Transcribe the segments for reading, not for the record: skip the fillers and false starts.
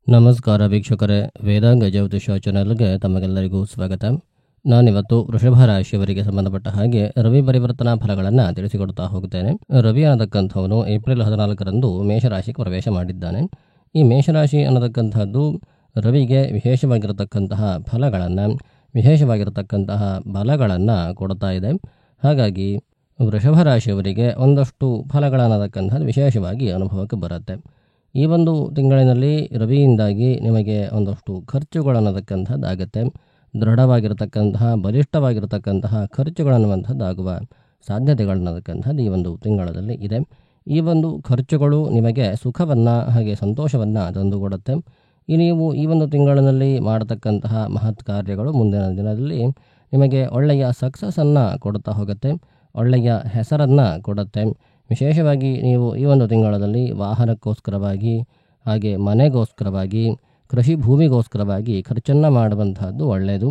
ನಮಸ್ಕಾರ ವೀಕ್ಷಕರೇ, ವೇದಾಂಗ ಜ್ಯೋತಿಷ ಚಾನೆಲ್ಗೆ ತಮಗೆಲ್ಲರಿಗೂ ಸ್ವಾಗತ. ನಾನಿವತ್ತು ವೃಷಭ ರಾಶಿಯವರಿಗೆ ಸಂಬಂಧಪಟ್ಟ ಹಾಗೆ ರವಿ ಪರಿವರ್ತನಾ ಫಲಗಳನ್ನು ತಿಳಿಸಿಕೊಡ್ತಾ ಹೋಗುತ್ತೇನೆ. ರವಿ ಅನ್ನತಕ್ಕಂಥವನು ಏಪ್ರಿಲ್ 14ರಂದು ಮೇಷರಾಶಿಗೆ ಪ್ರವೇಶ ಮಾಡಿದ್ದಾನೆ. ಈ ಮೇಷರಾಶಿ ಅನ್ನತಕ್ಕಂಥದ್ದು ರವಿಗೆ ವಿಶೇಷವಾಗಿರತಕ್ಕಂತಹ ಬಲಗಳನ್ನು ಕೊಡ್ತಾ ಇದೆ. ಹಾಗಾಗಿ ವೃಷಭ ರಾಶಿಯವರಿಗೆ ಒಂದಷ್ಟು ಫಲಗಳನ್ನತಕ್ಕಂಥದ್ದು ವಿಶೇಷವಾಗಿ ಅನುಭವಕ್ಕೆ ಬರುತ್ತೆ. ಈ ಒಂದು ತಿಂಗಳಿನಲ್ಲಿ ರವಿಯಿಂದಾಗಿ ನಿಮಗೆ ಒಂದಷ್ಟು ಖರ್ಚುಗಳನ್ನತಕ್ಕಂಥದ್ದು ಆಗುತ್ತೆ. ದೃಢವಾಗಿರತಕ್ಕಂತಹ ಬಲಿಷ್ಠವಾಗಿರತಕ್ಕಂತಹ ಖರ್ಚುಗಳನ್ನುವಂಥದ್ದಾಗುವ ಸಾಧ್ಯತೆಗಳನ್ನತಕ್ಕಂಥದ್ದು ಈ ಒಂದು ತಿಂಗಳಲ್ಲಿ ಇದೆ. ಈ ಒಂದು ಖರ್ಚುಗಳು ನಿಮಗೆ ಸುಖವನ್ನು ಹಾಗೆ ಸಂತೋಷವನ್ನು ತಂದುಕೊಡುತ್ತೆ. ನೀವು ಈ ಒಂದು ತಿಂಗಳಿನಲ್ಲಿ ಮಾಡತಕ್ಕಂತಹ ಮಹತ್ ಕಾರ್ಯಗಳು ಮುಂದಿನ ದಿನದಲ್ಲಿ ನಿಮಗೆ ಒಳ್ಳೆಯ ಸಕ್ಸಸ್ಸನ್ನು ಕೊಡುತ್ತಾ ಹೋಗುತ್ತೆ, ಒಳ್ಳೆಯ ಹೆಸರನ್ನು ಕೊಡುತ್ತೆ. ವಿಶೇಷವಾಗಿ ನೀವು ಈ ಒಂದು ತಿಂಗಳಲ್ಲಿ ವಾಹನಕ್ಕೋಸ್ಕರವಾಗಿ ಹಾಗೆ ಮನೆಗೋಸ್ಕರವಾಗಿ ಕೃಷಿ ಭೂಮಿಗೋಸ್ಕರವಾಗಿ ಖರ್ಚನ್ನು ಮಾಡುವಂತಹದ್ದು ಒಳ್ಳೆಯದು.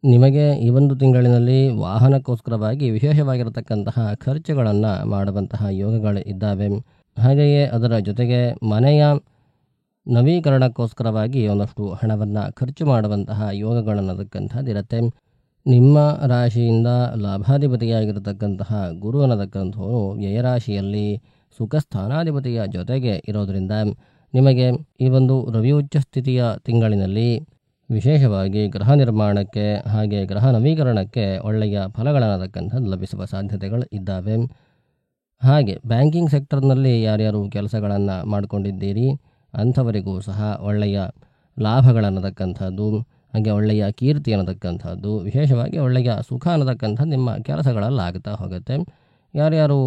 ನಿಮಗೆ ಈ ಒಂದು ತಿಂಗಳಿನಲ್ಲಿ ವಾಹನಕ್ಕೋಸ್ಕರವಾಗಿ ವಿಶೇಷವಾಗಿರತಕ್ಕಂತಹ ಖರ್ಚುಗಳನ್ನು ಮಾಡುವಂತಹ ಯೋಗಗಳು ಇದ್ದಾವೆ. ಹಾಗೆಯೇ ಅದರ ಜೊತೆಗೆ ಮನೆಯ ನವೀಕರಣಕ್ಕೋಸ್ಕರವಾಗಿ ಒಂದಷ್ಟು ಹಣವನ್ನು ಖರ್ಚು ಮಾಡುವಂತಹ ಯೋಗಗಳನ್ನತಕ್ಕಂಥದ್ದು ಇರುತ್ತೆ. ನಿಮ್ಮ ರಾಶಿಯಿಂದ ಲಾಭಾಧಿಪತಿಯಾಗಿರತಕ್ಕಂತಹ ಗುರು ಅನ್ನತಕ್ಕಂಥವನು ವ್ಯಯರಾಶಿಯಲ್ಲಿ ಸುಖ ಸ್ಥಾನಾಧಿಪತಿಯ ಜೊತೆಗೆ ಇರೋದರಿಂದ ನಿಮಗೆ ಈ ಒಂದು ರವಿ ಉಚ್ಚ ಸ್ಥಿತಿಯ ತಿಂಗಳಿನಲ್ಲಿ ವಿಶೇಷವಾಗಿ ಗೃಹ ನಿರ್ಮಾಣಕ್ಕೆ ಹಾಗೆ ಗೃಹ ನವೀಕರಣಕ್ಕೆ ಒಳ್ಳೆಯ ಫಲಗಳನ್ನತಕ್ಕಂಥದ್ದು ಲಭಿಸುವ ಸಾಧ್ಯತೆಗಳು ಇದ್ದಾವೆ. ಹಾಗೆ ಬ್ಯಾಂಕಿಂಗ್ ಸೆಕ್ಟರ್ನಲ್ಲಿ ಯಾರ್ಯಾರು ಕೆಲಸಗಳನ್ನು ಮಾಡಿಕೊಂಡಿದ್ದೀರಿ ಅಂಥವರಿಗೂ ಸಹ ಒಳ್ಳೆಯ ಲಾಭಗಳನ್ನತಕ್ಕಂಥದ್ದು ಹಾಗೆ ಒಳ್ಳೆಯ ಕೀರ್ತಿ ಅನ್ನತಕ್ಕಂಥದ್ದು ವಿಶೇಷವಾಗಿ ಒಳ್ಳೆಯ ಸುಖ ಅನ್ನತಕ್ಕಂಥದ್ದು ನಿಮ್ಮ ಕೆಲಸಗಳಲ್ಲಾಗ್ತಾ ಹೋಗುತ್ತೆ. ಯಾರ್ಯಾರು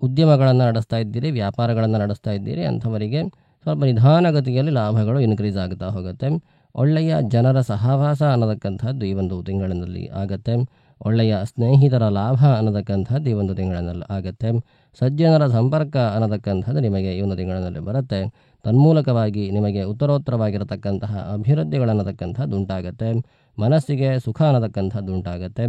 ಉದ್ಯಮಗಳನ್ನು ನಡೆಸ್ತಾ ಇದ್ದೀರಿ, ವ್ಯಾಪಾರಗಳನ್ನು ನಡೆಸ್ತಾ ಇದ್ದೀರಿ ಅಂಥವರಿಗೆ ಸ್ವಲ್ಪ ನಿಧಾನಗತಿಯಲ್ಲಿ ಲಾಭಗಳು ಇನ್ಕ್ರೀಸ್ ಆಗ್ತಾ ಹೋಗುತ್ತೆ. ಒಳ್ಳೆಯ ಜನರ ಸಹವಾಸ ಅನ್ನತಕ್ಕಂಥದ್ದು ಈ ಒಂದು ತಿಂಗಳಿನಲ್ಲಿ ಆಗುತ್ತೆ. ಒಳ್ಳೆಯ ಸ್ನೇಹಿತರ ಲಾಭ ಅನ್ನತಕ್ಕಂಥದ್ದು ಈ ಒಂದು ತಿಂಗಳಿನಲ್ಲಿ ಆಗುತ್ತೆ. ಸಜ್ಜನರ ಸಂಪರ್ಕ ಅನ್ನತಕ್ಕಂಥದ್ದು ನಿಮಗೆ ಈ ಒಂದು ತಿಂಗಳಿನಲ್ಲಿ ಬರುತ್ತೆ. ತನ್ಮೂಲಕವಾಗಿ ನಿಮಗೆ ಉತ್ತರೋತ್ತರವಾಗಿರತಕ್ಕಂತಹ ಅಭಿವೃದ್ಧಿಗಳನ್ನತಕ್ಕಂಥದ್ದು ಉಂಟಾಗುತ್ತೆ. ಮನಸ್ಸಿಗೆ ಸುಖ ಅನ್ನತಕ್ಕಂಥದ್ದು ಉಂಟಾಗುತ್ತೆ.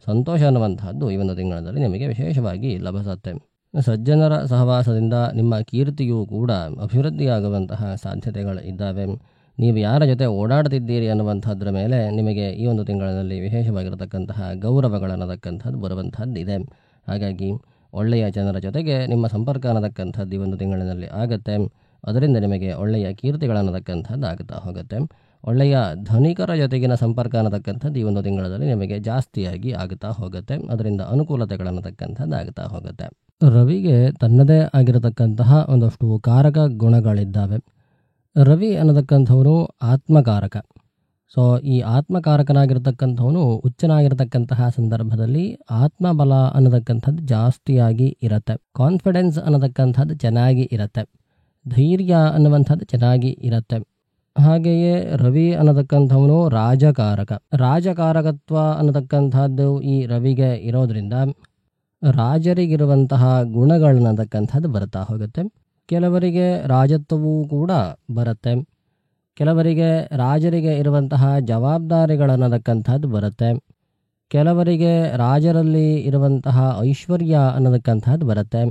ಸಂತೋಷ ಅನ್ನುವಂಥದ್ದು ಈ ಒಂದು ತಿಂಗಳಲ್ಲಿ ನಿಮಗೆ ವಿಶೇಷವಾಗಿ ಲಭಿಸುತ್ತೆ. ಸಜ್ಜನರ ಸಹವಾಸದಿಂದ ನಿಮ್ಮ ಕೀರ್ತಿಯೂ ಕೂಡ ಅಭಿವೃದ್ಧಿಯಾಗುವಂತಹ ಸಾಧ್ಯತೆಗಳು ಇದ್ದಾವೆ. ನೀವು ಯಾರ ಜೊತೆ ಓಡಾಡ್ತಿದ್ದೀರಿ ಅನ್ನುವಂಥದ್ರ ಮೇಲೆ ನಿಮಗೆ ಈ ಒಂದು ತಿಂಗಳಲ್ಲಿ ವಿಶೇಷವಾಗಿರತಕ್ಕಂತಹ ಗೌರವಗಳನ್ನತಕ್ಕಂಥದ್ದು ಬರುವಂಥದ್ದು ಇದೆ. ಹಾಗಾಗಿ ಒಳ್ಳೆಯ ಜನರ ಜೊತೆಗೆ ನಿಮ್ಮ ಸಂಪರ್ಕ ಅನ್ನತಕ್ಕಂಥದ್ದು ಈ ಒಂದು ತಿಂಗಳಿನಲ್ಲಿ ಆಗುತ್ತೆ. ಅದರಿಂದ ನಿಮಗೆ ಒಳ್ಳೆಯ ಕೀರ್ತಿಗಳನ್ನತಕ್ಕಂಥದ್ದು ಆಗುತ್ತಾ ಹೋಗುತ್ತೆ. ಒಳ್ಳೆಯ ಧನಿಕರ ಜೊತೆಗಿನ ಸಂಪರ್ಕ ಅನ್ನತಕ್ಕಂಥದ್ದು ಈ ಒಂದು ತಿಂಗಳಲ್ಲಿ ನಿಮಗೆ ಜಾಸ್ತಿಯಾಗಿ ಆಗುತ್ತಾ ಹೋಗುತ್ತೆ. ಅದರಿಂದ ಅನುಕೂಲತೆಗಳನ್ನತಕ್ಕಂಥದ್ದು ಆಗುತ್ತಾ ಹೋಗುತ್ತೆ. ರವಿಗೆ ತನ್ನದೇ ಆಗಿರತಕ್ಕಂತಹ ಒಂದಷ್ಟು ಕಾರಕ ಗುಣಗಳಿದ್ದಾವೆ. ರವಿ ಅನ್ನತಕ್ಕಂಥವನು ಆತ್ಮಕಾರಕ. ಸೊ ಈ ಆತ್ಮಕಾರಕನಾಗಿರ್ತಕ್ಕಂಥವನು ಉಚ್ಚನಾಗಿರ್ತಕ್ಕಂತಹ ಸಂದರ್ಭದಲ್ಲಿ ಆತ್ಮಬಲ ಅನ್ನತಕ್ಕಂಥದ್ದು ಜಾಸ್ತಿಯಾಗಿ ಇರುತ್ತೆ. ಕಾನ್ಫಿಡೆನ್ಸ್ ಅನ್ನತಕ್ಕಂಥದ್ದು ಚೆನ್ನಾಗಿ ಇರುತ್ತೆ. ಧೈರ್ಯ ಅನ್ನುವಂಥದ್ದು ಚೆನ್ನಾಗಿ ಇರುತ್ತೆ. ಹಾಗೆಯೇ ರವಿ ಅನ್ನತಕ್ಕಂಥವನು ರಾಜಕಾರಕತ್ವ ಅನ್ನತಕ್ಕಂಥದ್ದು ಈ ರವಿಗೆ ಇರೋದ್ರಿಂದ ರಾಜರಿಗಿರುವಂತಹ ಗುಣಗಳನ್ನತಕ್ಕಂಥದ್ದು ಬರ್ತಾ ಹೋಗುತ್ತೆ. ಕೆಲವರಿಗೆ ರಾಜತ್ವವೂ ಕೂಡ ಬರುತ್ತೆ. ಕೆಲವರಿಗೆ ರಾಜರಿಗೆ ಇರುವಂತಹ ಜವಾಬ್ದಾರಿಗಳನ್ನತಕ್ಕಂಥದ್ದು ಬರುತ್ತೆ. ಕೆಲವರಿಗೆ ರಾಜರಲ್ಲಿ ಇರುವಂತಹ ಐಶ್ವರ್ಯ ಅನ್ನತಕ್ಕಂಥದ್ದು ಬರುತ್ತೆ.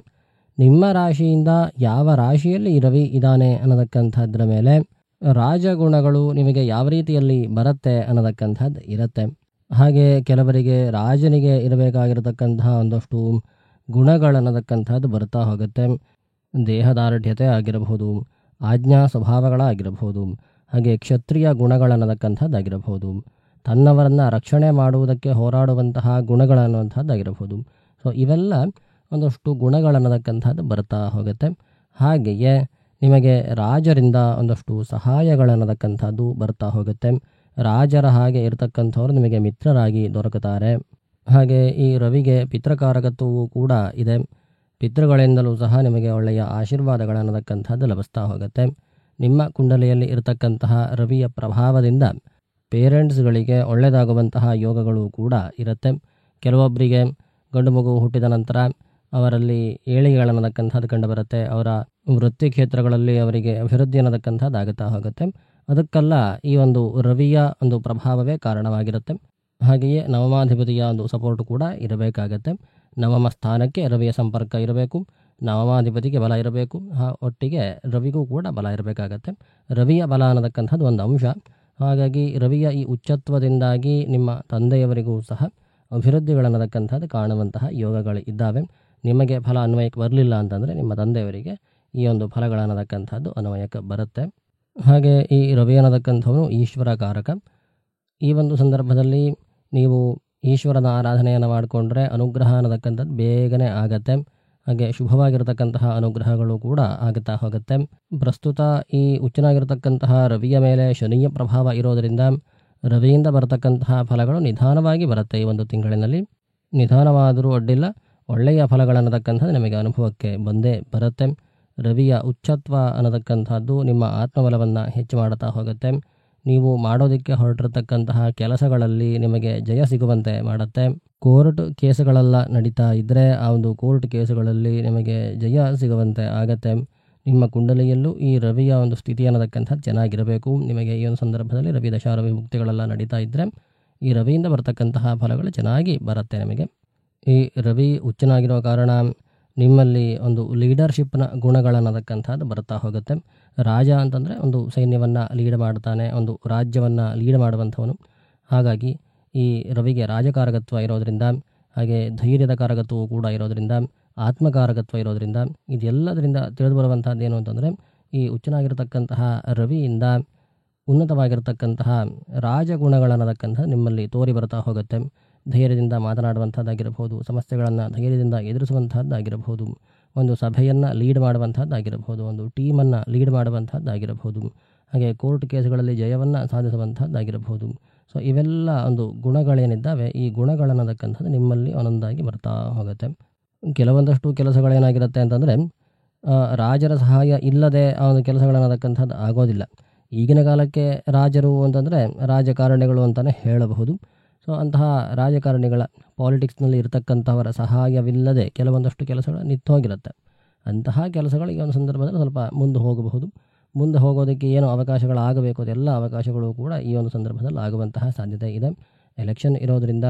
ನಿಮ್ಮ ರಾಶಿಯಿಂದ ಯಾವ ರಾಶಿಯಲ್ಲಿ ರವಿ ಇದ್ದಾನೆ ಅನ್ನತಕ್ಕಂಥದ್ರ ಮೇಲೆ ರಾಜಗುಣಗಳು ನಿಮಗೆ ಯಾವ ರೀತಿಯಲ್ಲಿ ಬರುತ್ತೆ ಅನ್ನತಕ್ಕಂಥದ್ದು ಇರುತ್ತೆ. ಹಾಗೆ ಕೆಲವರಿಗೆ ರಾಜನಿಗೆ ಇರಬೇಕಾಗಿರತಕ್ಕಂತಹ ಒಂದಷ್ಟು ಗುಣಗಳನ್ನತಕ್ಕಂಥದ್ದು ಬರ್ತಾ ಹೋಗುತ್ತೆ. ದೇಹದಾರ್ಢ್ಯತೆ ಆಗಿರಬಹುದು, ಆಜ್ಞಾ ಸ್ವಭಾವಗಳಾಗಿರಬಹುದು, ಹಾಗೆ ಕ್ಷತ್ರಿಯ ಗುಣಗಳನ್ನತಕ್ಕಂಥದ್ದಾಗಿರಬಹುದು, ತನ್ನವರನ್ನು ರಕ್ಷಣೆ ಮಾಡುವುದಕ್ಕೆ ಹೋರಾಡುವಂತಹ ಗುಣಗಳನ್ನುವಂಥದ್ದಾಗಿರಬಹುದು. ಸೊ ಇವೆಲ್ಲ ಒಂದಷ್ಟು ಗುಣಗಳನ್ನತಕ್ಕಂಥದ್ದು ಬರ್ತಾ ಹೋಗುತ್ತೆ. ಹಾಗೆಯೇ ನಿಮಗೆ ರಾಜರಿಂದ ಒಂದಷ್ಟು ಸಹಾಯಗಳನ್ನತಕ್ಕಂಥದ್ದು ಬರ್ತಾ ಹೋಗುತ್ತೆ. ರಾಜರ ಹಾಗೆ ಇರತಕ್ಕಂಥವ್ರು ನಿಮಗೆ ಮಿತ್ರರಾಗಿ ದೊರಕುತ್ತಾರೆ. ಹಾಗೆ ಈ ರವಿಗೆ ಪಿತೃಕಾರಕತ್ವವೂ ಕೂಡ ಇದೆ. ಪಿತೃಗಳಿಂದಲೂ ಸಹ ನಿಮಗೆ ಒಳ್ಳೆಯ ಆಶೀರ್ವಾದಗಳನ್ನತಕ್ಕಂಥದ್ದು ಲಭಿಸ್ತಾ ಹೋಗುತ್ತೆ. ನಿಮ್ಮ ಕುಂಡಲಿಯಲ್ಲಿ ಇರತಕ್ಕಂತಹ ರವಿಯ ಪ್ರಭಾವದಿಂದ ಪೇರೆಂಟ್ಸ್ಗಳಿಗೆ ಒಳ್ಳೆಯದಾಗುವಂತಹ ಯೋಗಗಳು ಕೂಡ ಇರುತ್ತೆ. ಕೆಲವೊಬ್ಬರಿಗೆ ಗಂಡು ಮಗು ಹುಟ್ಟಿದ ನಂತರ ಅವರಲ್ಲಿ ಏಳಿಗೆಗಳನ್ನತಕ್ಕಂಥದ್ದು ಕಂಡುಬರುತ್ತೆ. ಅವರ ವೃತ್ತಿ ಕ್ಷೇತ್ರಗಳಲ್ಲಿ ಅವರಿಗೆ ಅಭಿವೃದ್ಧಿ ಅನ್ನತಕ್ಕಂಥದ್ದು ಆಗುತ್ತಾ ಹೋಗುತ್ತೆ. ಅದಕ್ಕೆಲ್ಲ ಈ ಒಂದು ರವಿಯ ಒಂದು ಪ್ರಭಾವವೇ ಕಾರಣವಾಗಿರುತ್ತೆ. ಹಾಗೆಯೇ ನವಮಾಧಿಪತಿಯ ಒಂದು ಸಪೋರ್ಟ್ ಕೂಡ ಇರಬೇಕಾಗತ್ತೆ. ನವಮ ಸ್ಥಾನಕ್ಕೆ ರವಿಯ ಸಂಪರ್ಕ ಇರಬೇಕು. ನವಮಾಧಿಪತಿಗೆ ಬಲ ಇರಬೇಕು, ಒಟ್ಟಿಗೆ ರವಿಗೂ ಕೂಡ ಬಲ ಇರಬೇಕಾಗತ್ತೆ. ರವಿಯ ಬಲ ಅನ್ನತಕ್ಕಂಥದ್ದು ಒಂದು ಅಂಶ. ಹಾಗಾಗಿ ರವಿಯ ಈ ಉಚ್ಚತ್ವದಿಂದಾಗಿ ನಿಮ್ಮ ತಂದೆಯವರಿಗೂ ಸಹ ಅಭಿವೃದ್ಧಿಗಳನ್ನತಕ್ಕಂಥದ್ದು ಕಾಣುವಂತಹ ಯೋಗಗಳು ಇದ್ದಾವೆ. ನಿಮಗೆ ಫಲ ಅನ್ವಯಕ್ಕೆ ಬರಲಿಲ್ಲ ಅಂತಂದರೆ ನಿಮ್ಮ ತಂದೆಯವರಿಗೆ ಈ ಒಂದು ಫಲಗಳನ್ನತಕ್ಕಂಥದ್ದು ಅನ್ವಯಕ್ಕೆ ಬರುತ್ತೆ. ಹಾಗೆ ಈ ರವಿ ಅನ್ನತಕ್ಕಂಥವನು ಈಶ್ವರ ಕಾರಕ. ಈ ಒಂದು ಸಂದರ್ಭದಲ್ಲಿ ನೀವು ಈಶ್ವರನ ಆರಾಧನೆಯನ್ನು ಮಾಡಿಕೊಂಡ್ರೆ ಅನುಗ್ರಹ ಅನ್ನತಕ್ಕಂಥದ್ದು ಬೇಗನೆ ಆಗತ್ತೆ. ಹಾಗೆ ಶುಭವಾಗಿರತಕ್ಕಂತಹ ಅನುಗ್ರಹಗಳು ಕೂಡ ಆಗುತ್ತಾ ಹೋಗುತ್ತೆ. ಪ್ರಸ್ತುತ ಈ ಉಚ್ಚನಾಗಿರತಕ್ಕಂತಹ ರವಿಯ ಮೇಲೆ ಶನಿಯ ಪ್ರಭಾವ ಇರೋದರಿಂದ ರವಿಯಿಂದ ಬರತಕ್ಕಂತಹ ಫಲಗಳು ನಿಧಾನವಾಗಿ ಬರುತ್ತೆ. ಈ ಒಂದು ತಿಂಗಳಿನಲ್ಲಿ ನಿಧಾನವಾದರೂ ಅಡ್ಡಿಲ್ಲ, ಒಳ್ಳೆಯ ಫಲಗಳನ್ನತಕ್ಕಂಥದ್ದು ನಿಮಗೆ ಅನುಭವಕ್ಕೆ ಬಂದೇ ಬರುತ್ತೆ. ರವಿಯ ಉಚ್ಚತ್ವ ಅನ್ನತಕ್ಕಂಥದ್ದು ನಿಮ್ಮ ಆತ್ಮಬಲವನ್ನು ಹೆಚ್ಚು ಮಾಡುತ್ತಾ ಹೋಗುತ್ತೆ. ನೀವು ಮಾಡೋದಕ್ಕೆ ಹೊರಟಿರತಕ್ಕಂತಹ ಕೆಲಸಗಳಲ್ಲಿ ನಿಮಗೆ ಜಯ ಸಿಗುವಂತೆ ಮಾಡುತ್ತೆ. ಕೋರ್ಟ್ ಕೇಸುಗಳೆಲ್ಲ ನಡೀತಾ ಇದ್ದರೆ ಆ ಒಂದು ಕೋರ್ಟ್ ಕೇಸುಗಳಲ್ಲಿ ನಿಮಗೆ ಜಯ ಸಿಗುವಂತೆ ಆಗತ್ತೆ. ನಿಮ್ಮ ಕುಂಡಲಿಯಲ್ಲೂ ಈ ರವಿಯ ಒಂದು ಸ್ಥಿತಿ ಅನ್ನತಕ್ಕಂಥದ್ದು ಚೆನ್ನಾಗಿರಬೇಕು. ನಿಮಗೆ ಈ ಒಂದು ಸಂದರ್ಭದಲ್ಲಿ ರವಿ ದಶಾ ರವಿ ಮುಕ್ತಿಗಳೆಲ್ಲ ನಡೀತಾ ಇದ್ದರೆ ಈ ರವಿಯಿಂದ ಬರತಕ್ಕಂತಹ ಫಲಗಳು ಚೆನ್ನಾಗಿ ಬರುತ್ತೆ ನಿಮಗೆ. ಈ ರವಿ ಉಚ್ಚನಾಗಿರೋ ಕಾರಣ ನಿಮ್ಮಲ್ಲಿ ಒಂದು ಲೀಡರ್ಶಿಪ್ನ ಗುಣಗಳನ್ನತಕ್ಕಂಥದ್ದು ಬರ್ತಾ ಹೋಗುತ್ತೆ. ರಾಜ ಅಂತಂದರೆ ಒಂದು ಸೈನ್ಯವನ್ನು ಲೀಡ್ ಮಾಡ್ತಾನೆ, ಒಂದು ರಾಜ್ಯವನ್ನು ಲೀಡ್ ಮಾಡುವಂಥವನು. ಹಾಗಾಗಿ ಈ ರವಿಗೆ ರಾಜಕಾರಕತ್ವ ಇರೋದರಿಂದ, ಹಾಗೆ ಧೈರ್ಯದ ಕಾರಕತ್ವವು ಕೂಡ ಇರೋದರಿಂದ, ಆತ್ಮಕಾರಕತ್ವ ಇರೋದರಿಂದ, ಇದೆಲ್ಲದರಿಂದ ತಿಳಿದು ಬರುವಂಥದ್ದು ಏನು ಅಂತಂದರೆ ಈ ಉಚ್ಚನಾಗಿರತಕ್ಕಂತಹ ರವಿಯಿಂದ ಉನ್ನತವಾಗಿರತಕ್ಕಂತಹ ರಾಜಗುಣಗಳನ್ನತಕ್ಕಂಥದ್ದು ನಿಮ್ಮಲ್ಲಿ ತೋರಿ ಬರ್ತಾ ಹೋಗುತ್ತೆ. ಧೈರ್ಯದಿಂದ ಮಾತನಾಡುವಂಥದ್ದಾಗಿರಬಹುದು, ಸಮಸ್ಯೆಗಳನ್ನು ಧೈರ್ಯದಿಂದ ಎದುರಿಸುವಂಥದ್ದಾಗಿರಬಹುದು, ಒಂದು ಸಭೆಯನ್ನು ಲೀಡ್ ಮಾಡುವಂಥದ್ದಾಗಿರಬಹುದು, ಒಂದು ಟೀಮನ್ನು ಲೀಡ್ ಮಾಡುವಂಥದ್ದಾಗಿರಬಹುದು, ಹಾಗೆ ಕೋರ್ಟ್ ಕೇಸುಗಳಲ್ಲಿ ಜಯವನ್ನು ಸಾಧಿಸುವಂಥದ್ದಾಗಿರಬಹುದು. ಸೊ ಇವೆಲ್ಲ ಒಂದು ಗುಣಗಳೇನಿದ್ದಾವೆ, ಈ ಗುಣಗಳನ್ನತಕ್ಕಂಥದ್ದು ನಿಮ್ಮಲ್ಲಿ ಒಂದೊಂದಾಗಿ ಬರ್ತಾ ಹೋಗುತ್ತೆ. ಕೆಲವೊಂದಷ್ಟು ಕೆಲಸಗಳೇನಾಗಿರುತ್ತೆ ಅಂತಂದರೆ ರಾಜರ ಸಹಾಯ ಇಲ್ಲದೆ ಆ ಒಂದು ಕೆಲಸಗಳನ್ನತಕ್ಕಂಥದ್ದು ಆಗೋದಿಲ್ಲ. ಈಗಿನ ಕಾಲಕ್ಕೆ ರಾಜರು ಅಂತಂದರೆ ರಾಜಕಾರಣಿಗಳು ಅಂತಲೇ ಹೇಳಬಹುದು. ಸೊ ಅಂತಹ ರಾಜಕಾರಣಿಗಳ ಪಾಲಿಟಿಕ್ಸ್ನಲ್ಲಿ ಇರತಕ್ಕಂಥವರ ಸಹಾಯವಿಲ್ಲದೆ ಕೆಲವೊಂದಷ್ಟು ಕೆಲಸಗಳು ನಿಂತೋಗಿರುತ್ತೆ. ಅಂತಹ ಕೆಲಸಗಳು ಈ ಒಂದು ಸಂದರ್ಭದಲ್ಲಿ ಸ್ವಲ್ಪ ಮುಂದೆ ಹೋಗಬಹುದು. ಮುಂದೆ ಹೋಗೋದಕ್ಕೆ ಏನು ಅವಕಾಶಗಳಾಗಬೇಕು ಅದೆಲ್ಲ ಅವಕಾಶಗಳು ಕೂಡ ಈ ಒಂದು ಸಂದರ್ಭದಲ್ಲಿ ಆಗುವಂತಹ ಸಾಧ್ಯತೆ ಇದೆ. ಎಲೆಕ್ಷನ್ ಇರೋದರಿಂದ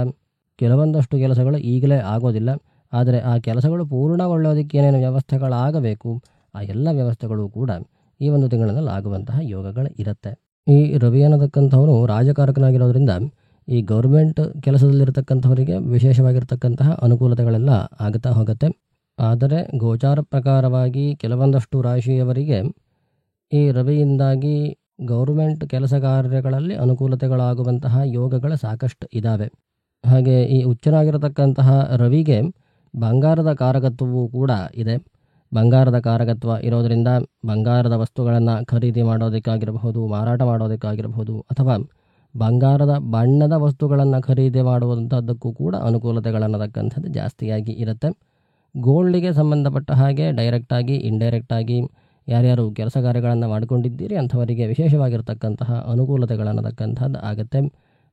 ಕೆಲವೊಂದಷ್ಟು ಕೆಲಸಗಳು ಈಗಲೇ ಆಗೋದಿಲ್ಲ. ಆದರೆ ಆ ಕೆಲಸಗಳು ಪೂರ್ಣಗೊಳ್ಳೋದಕ್ಕೆ ಏನೇನು ವ್ಯವಸ್ಥೆಗಳಾಗಬೇಕು ಆ ಎಲ್ಲ ವ್ಯವಸ್ಥೆಗಳು ಕೂಡ ಈ ಒಂದು ತಿಂಗಳಲ್ಲಿ ಆಗುವಂತಹ ಯೋಗಗಳು ಇರುತ್ತೆ. ಈ ರವಿ ಅನ್ನತಕ್ಕಂಥವನು ರಾಜಕಾರಕನಾಗಿರೋದ್ರಿಂದ ಈ ಗೌರ್ಮೆಂಟ್ ಕೆಲಸದಲ್ಲಿರ್ತಕ್ಕಂಥವರಿಗೆ ವಿಶೇಷವಾಗಿರ್ತಕ್ಕಂತಹ ಅನುಕೂಲತೆಗಳೆಲ್ಲ ಆಗುತ್ತಾ ಹೋಗುತ್ತೆ. ಆದರೆ ಗೋಚಾರ ಪ್ರಕಾರವಾಗಿ ಕೆಲವೊಂದಷ್ಟು ರಾಶಿಯವರಿಗೆ ಈ ರವಿಯಿಂದಾಗಿ ಗೌರ್ಮೆಂಟ್ ಕೆಲಸ ಕಾರ್ಯಗಳಲ್ಲಿ ಅನುಕೂಲತೆಗಳಾಗುವಂತಹ ಯೋಗಗಳು ಸಾಕಷ್ಟು ಇದ್ದಾವೆ. ಹಾಗೆ ಈ ಉಚ್ಚನಾಗಿರತಕ್ಕಂತಹ ರವಿಗೆ ಬಂಗಾರದ ಕಾರಕತ್ವವೂ ಕೂಡ ಇದೆ. ಬಂಗಾರದ ಕಾರಕತ್ವ ಇರೋದರಿಂದ ಬಂಗಾರದ ವಸ್ತುಗಳನ್ನು ಖರೀದಿ ಮಾಡೋದಕ್ಕಾಗಿರಬಹುದು, ಮಾರಾಟ ಮಾಡೋದಕ್ಕಾಗಿರಬಹುದು, ಅಥವಾ ಬಂಗಾರದ ಬಣ್ಣದ ವಸ್ತುಗಳನ್ನು ಖರೀದಿ ಮಾಡುವಂಥದ್ದಕ್ಕೂ ಕೂಡ ಅನುಕೂಲತೆಗಳನ್ನತಕ್ಕಂಥದ್ದು ಜಾಸ್ತಿಯಾಗಿ ಇರುತ್ತೆ. ಗೋಲ್ಡಿಗೆ ಸಂಬಂಧಪಟ್ಟ ಹಾಗೆ ಡೈರೆಕ್ಟಾಗಿ ಇಂಡೈರೆಕ್ಟಾಗಿ ಯಾರ್ಯಾರು ಕೆಲಸ ಕಾರ್ಯಗಳನ್ನು ಮಾಡಿಕೊಂಡಿದ್ದೀರಿ ಅಂಥವರಿಗೆ ವಿಶೇಷವಾಗಿರ್ತಕ್ಕಂತಹ ಅನುಕೂಲತೆಗಳನ್ನತಕ್ಕಂಥದ್ದು ಆಗುತ್ತೆ.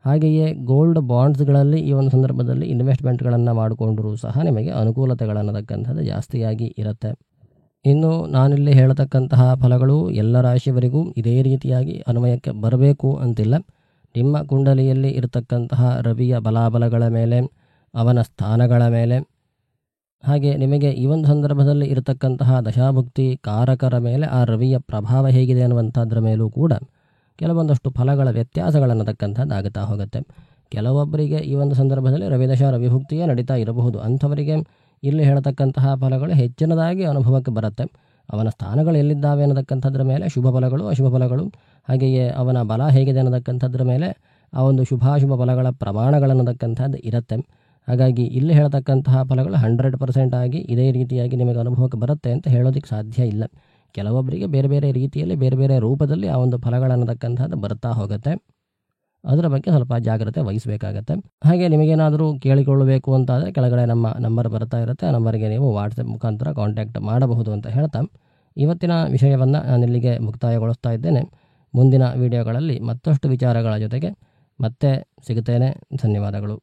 ಹಾಗೆಯೇ ಗೋಲ್ಡ್ ಬಾಂಡ್ಸ್ಗಳಲ್ಲಿ ಈ ಒಂದು ಸಂದರ್ಭದಲ್ಲಿ ಇನ್ವೆಸ್ಟ್ಮೆಂಟ್ಗಳನ್ನು ಮಾಡಿಕೊಂಡರೂ ಸಹ ನಿಮಗೆ ಅನುಕೂಲತೆಗಳನ್ನತಕ್ಕಂಥದ್ದು ಜಾಸ್ತಿಯಾಗಿ ಇರುತ್ತೆ. ಇನ್ನು ನಾನಿಲ್ಲಿ ಹೇಳತಕ್ಕಂತಹ ಫಲಗಳು ಎಲ್ಲ ರಾಶಿಯವರಿಗೂ ಇದೇ ರೀತಿಯಾಗಿ ಅನ್ವಯಕ್ಕೆ ಬರಬೇಕು ಅಂತಿಲ್ಲ. ನಿಮ್ಮ ಕುಂಡಲಿಯಲ್ಲಿ ಇರತಕ್ಕಂತಹ ರವಿಯ ಬಲಾಬಲಗಳ ಮೇಲೆ, ಅವನ ಸ್ಥಾನಗಳ ಮೇಲೆ, ಹಾಗೆ ನಿಮಗೆ ಈ ಒಂದು ಸಂದರ್ಭದಲ್ಲಿ ಇರತಕ್ಕಂತಹ ದಶಾಭುಕ್ತಿ ಕಾರಕರ ಮೇಲೆ ಆ ರವಿಯ ಪ್ರಭಾವ ಹೇಗಿದೆ ಅನ್ನುವಂಥದ್ರ ಮೇಲೂ ಕೂಡ ಕೆಲವೊಂದಷ್ಟು ಫಲಗಳ ವ್ಯತ್ಯಾಸಗಳನ್ನತಕ್ಕಂಥದ್ದು ಆಗುತ್ತಾ ಹೋಗುತ್ತೆ. ಕೆಲವೊಬ್ಬರಿಗೆ ಈ ಒಂದು ಸಂದರ್ಭದಲ್ಲಿ ರವಿದಶಾ ರವಿಭುಕ್ತಿಯೇ ನಡೀತಾ ಇರಬಹುದು. ಅಂಥವರಿಗೆ ಇಲ್ಲಿ ಹೇಳತಕ್ಕಂತಹ ಫಲಗಳು ಹೆಚ್ಚಿನದಾಗಿ ಅನುಭವಕ್ಕೆ ಬರುತ್ತೆ. ಅವನ ಸ್ಥಾನಗಳು ಎಲ್ಲಿದ್ದಾವೆ ಅನ್ನತಕ್ಕಂಥದ್ರ ಮೇಲೆ ಶುಭ ಫಲಗಳು, ಅಶುಭ ಫಲಗಳು, ಹಾಗೆಯೇ ಅವನ ಬಲ ಹೇಗಿದೆ ಅನ್ನತಕ್ಕಂಥದ್ರ ಮೇಲೆ ಆ ಒಂದು ಶುಭಾಶುಭ ಫಲಗಳ ಪ್ರಮಾಣಗಳನ್ನತಕ್ಕಂಥದ್ದು ಇರುತ್ತೆ. ಹಾಗಾಗಿ ಇಲ್ಲಿ ಹೇಳತಕ್ಕಂತಹ ಫಲಗಳು 100% ಆಗಿ ಇದೇ ರೀತಿಯಾಗಿ ನಿಮಗೆ ಅನುಭವಕ್ಕೆ ಬರುತ್ತೆ ಅಂತ ಹೇಳೋದಕ್ಕೆ ಸಾಧ್ಯ ಇಲ್ಲ. ಕೆಲವೊಬ್ಬರಿಗೆ ಬೇರೆ ಬೇರೆ ರೀತಿಯಲ್ಲಿ ಬೇರೆ ಬೇರೆ ರೂಪದಲ್ಲಿ ಆ ಒಂದು ಫಲಗಳನ್ನತಕ್ಕಂಥದ್ದು ಬರ್ತಾ ಹೋಗುತ್ತೆ. ಅದರ ಬಗ್ಗೆ ಸ್ವಲ್ಪ ಜಾಗ್ರತೆ ವಹಿಸಬೇಕಾಗತ್ತೆ. ಹಾಗೆ ನಿಮಗೇನಾದರೂ ಕೇಳಿಕೊಳ್ಳಬೇಕು ಅಂತಾದರೆ ಕೆಳಗಡೆ ನಮ್ಮ ನಂಬರ್ ಬರ್ತಾ ಇರುತ್ತೆ. ಆ ನಂಬರ್ಗೆ ನೀವು ವಾಟ್ಸಪ್ ಮುಖಾಂತರ ಕಾಂಟ್ಯಾಕ್ಟ್ ಮಾಡಬಹುದು ಅಂತ ಹೇಳ್ತಾ ಇವತ್ತಿನ ವಿಷಯವನ್ನು ನಾನಿಲ್ಲಿಗೆ ಮುಕ್ತಾಯಗೊಳಿಸ್ತಾ ಇದ್ದೇನೆ. ಮುಂದಿನ ವಿಡಿಯೋಗಳಲ್ಲಿ ಮತ್ತಷ್ಟು ವಿಚಾರಗಳ ಜೊತೆಗೆ ಮತ್ತೆ ಸಿಗುತ್ತೇನೆ. ಧನ್ಯವಾದಗಳು.